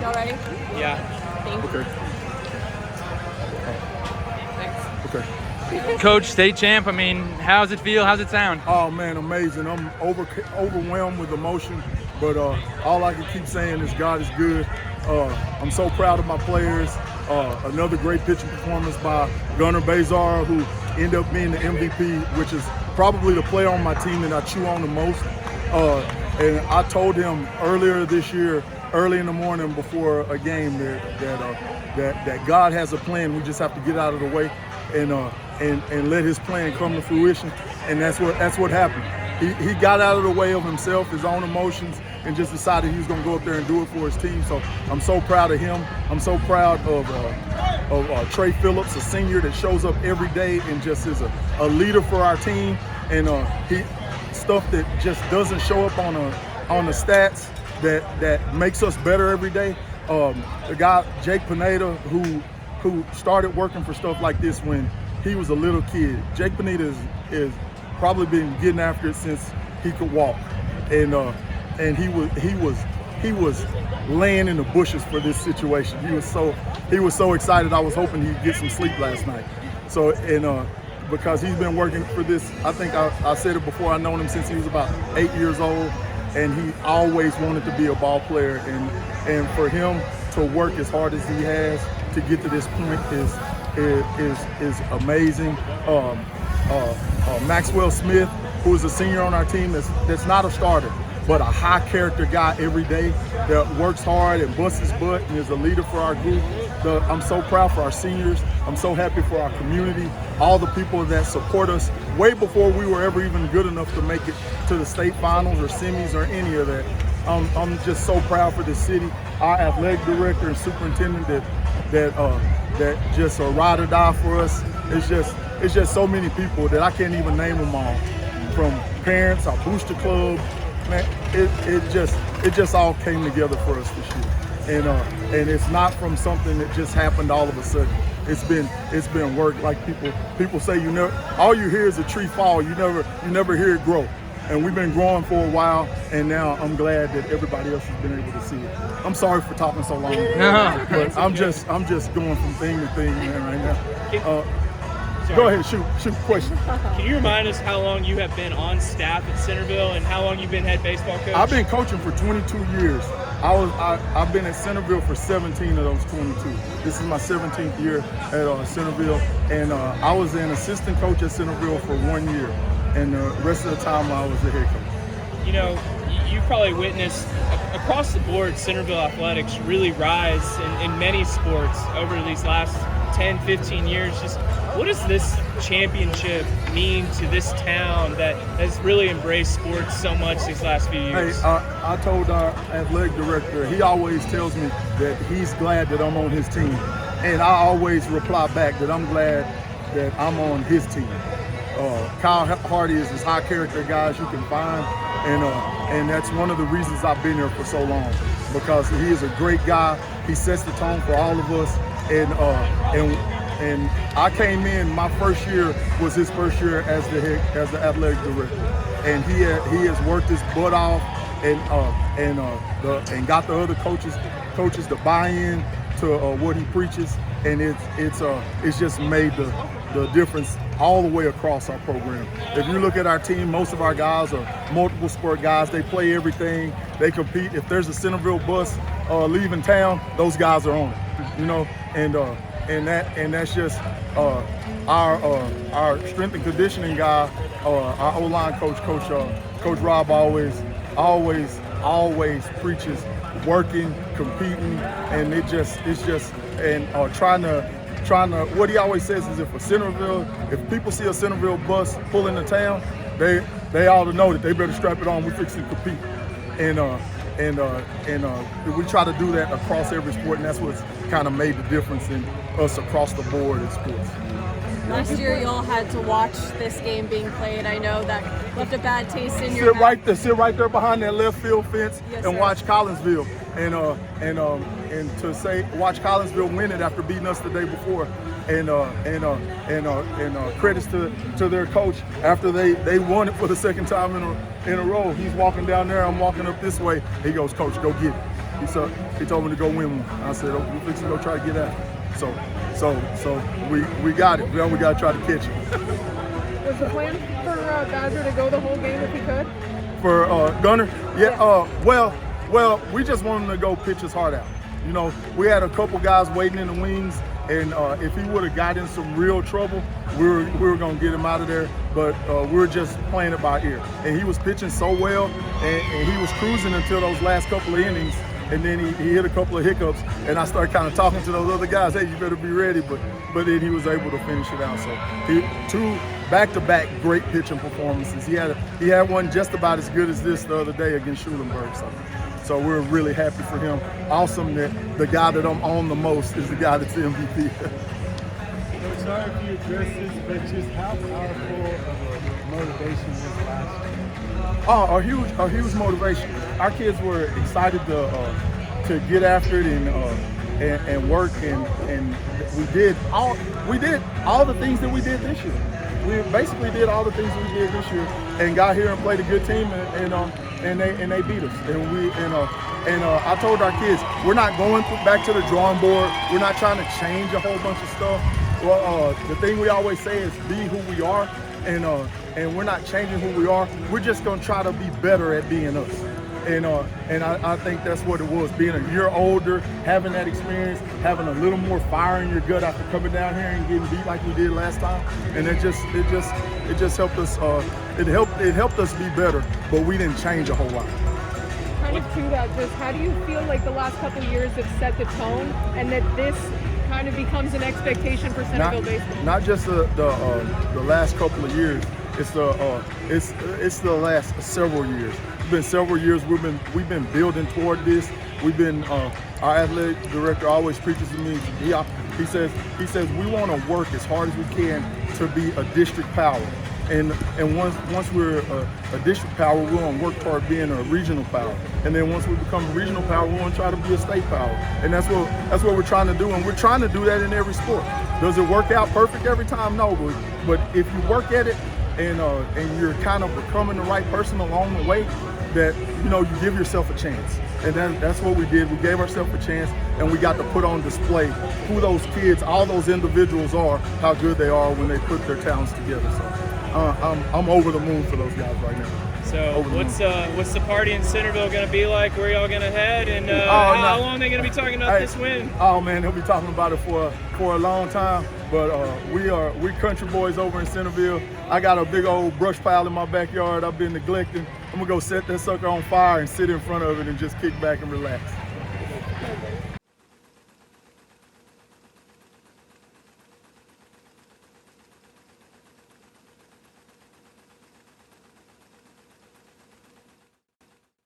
Y'all ready? Yeah. Thank you. Okay. Thanks. Okay. Coach, state champ, I mean, how's it feel? How's it sound? Oh man, amazing. I'm overwhelmed with emotion, but all I can keep saying is God is good. I'm so proud of my players. Another great pitching performance by Gunnar Bazar, who ended up being the MVP, which is probably the player on my team that I chew on the most. And I told him earlier this year, early in the morning before a game, that God has a plan. We just have to get out of the way and let His plan come to fruition. And that's what happened. He got out of the way of himself, his own emotions, and just decided he was going to go up there and do it for his team. So I'm so proud of him. I'm so proud of Trey Phillips, a senior that shows up every day and just is a leader for our team. And stuff that just doesn't show up on the stats that makes us better every day. The guy Jake Pineda, who started working for stuff like this when he was a little kid. Jake Pineda is probably been getting after it since he could walk, and he was laying in the bushes for this situation. He was so excited. I was hoping he'd get some sleep last night. So because he's been working for this, I think I said it before. I've known him since he was about 8 years old, and he always wanted to be a ball player. And for him to work as hard as he has to get to this point is amazing. Maxwell Smith, who is a senior on our team that's not a starter, but a high character guy every day that works hard and busts his butt and is a leader for our group. I'm so proud for our seniors. I'm so happy for our community, all the people that support us way before we were ever even good enough to make it to the state finals or semis or any of that. I'm just so proud for the city, our athletic director and superintendent that just a ride or die for us. It's just so many people that I can't even name them all. From parents, our booster club, man, it just all came together for us this year. And it's not from something that just happened all of a sudden. It's been work. Like people say, all you hear is a tree fall. You never hear it grow. And we've been growing for a while, and now I'm glad that everybody else has been able to see it. I'm sorry for talking so long, but I'm just going from thing to thing, man, right now. Go ahead, shoot question. Can you remind us how long you have been on staff at Centerville and how long you've been head baseball coach? I've been coaching for 22 years. I've been at Centerville for 17 of those 22. This is my 17th year at Centerville, and I was an assistant coach at Centerville for 1 year, and the rest of the time I was the head coach. You know, you've probably witnessed across the board Centerville athletics really rise in many sports over these last 10, 15 years. Just what does this championship mean to this town that has really embraced sports so much these last few years? Hey, I told our athletic director, he always tells me that he's glad that I'm on his team. And I always reply back that I'm glad that I'm on his team. Kyle Hardy is as high character guy as you can find. And that's one of the reasons I've been here for so long, because he is a great guy. He sets the tone for all of us. And I came in, my first year was his first year as the athletic director, and he has worked his butt off and got the other coaches to buy in to what he preaches, and it's just made the difference all the way across our program. If you look at our team, most of our guys are multiple sport guys. They play everything. They compete. If there's a Centerville bus leaving town, those guys are on it. And that's just our strength and conditioning guy, our O-line coach, Coach Rob always preaches working, competing, and it's just trying to what he always says is if people see a Centerville bus pull into town, they ought to know that they better strap it on. We fix to compete, and we try to do that across every sport, and that's what's kind of made the difference in us across the board in sports. Last year, you all had to watch this game being played. I know that left a bad taste in your mouth. Sit right there behind that left field fence and watch Collinsville, and to say watch Collinsville win it after beating us the day before, and credits to their coach after they won it for the second time in a row. He's walking down there, I'm walking up this way. He goes, "Coach, go get it." He told me to go win one. I said, "Oh, we're fixing to go try to get out." So we got it. Now we got to try to catch it. Was the plan for Badger to go the whole game if he could? For Gunner, yeah. Well, we just want him to go pitch his heart out. You know, we had a couple guys waiting in the wings, and if he would have got in some real trouble, we were gonna get him out of there. But we were just playing it by ear, and he was pitching so well, and he was cruising until those last couple of innings. And then he hit a couple of hiccups, and I started kind of talking to those other guys, hey, you better be ready. But then he was able to finish it out. So two back-to-back great pitching performances. He had one just about as good as this the other day against Schulenburg. So we're really happy for him. Awesome that the guy that I'm on the most is the guy that's the MVP. Sorry if you addressed this, but just how powerful of a motivation was last year? Oh, a huge motivation. Our kids were excited to get after it and work, and we did all the things that we did this year. We basically did all the things we did this year, and got here and played a good team, and they beat us. And I told our kids, we're not going back to the drawing board. We're not trying to change a whole bunch of stuff. Well, the thing we always say is be who we are, and we're not changing who we are. We're just gonna try to be better at being us. And I think that's what it was, being a year older, having that experience, having a little more fire in your gut after coming down here and getting beat like we did last time. And it just helped us. It helped us be better, but we didn't change a whole lot. Kind of to that, just how do you feel like the last couple of years have set the tone, and that this kind of becomes an expectation for Centerville baseball? Not just the last couple of years. It's the last several years. It's been several years. We've been building toward this. We've been our athletic director always preaches to me. He says we want to work as hard as we can to be a district power. And once we're a district power, we want to work toward being a regional power. And then once we become a regional power, we want to try to be a state power. And that's what we're trying to do. And we're trying to do that in every sport. Does it work out perfect every time? No, but if you work at it and you're kind of becoming the right person along the way, that you give yourself a chance. And that's what we did. We gave ourselves a chance, and we got to put on display who those kids, all those individuals are, how good they are when they put their talents together. So I'm over the moon for those guys right now. So what's the party in Centerville going to be like? Where are y'all going to head? And how long are they going to be talking about this win? Oh man, they'll be talking about it for a long time. But we country boys over in Centerville. I got a big old brush pile in my backyard I've been neglecting. I'm gonna go set that sucker on fire and sit in front of it and just kick back and relax.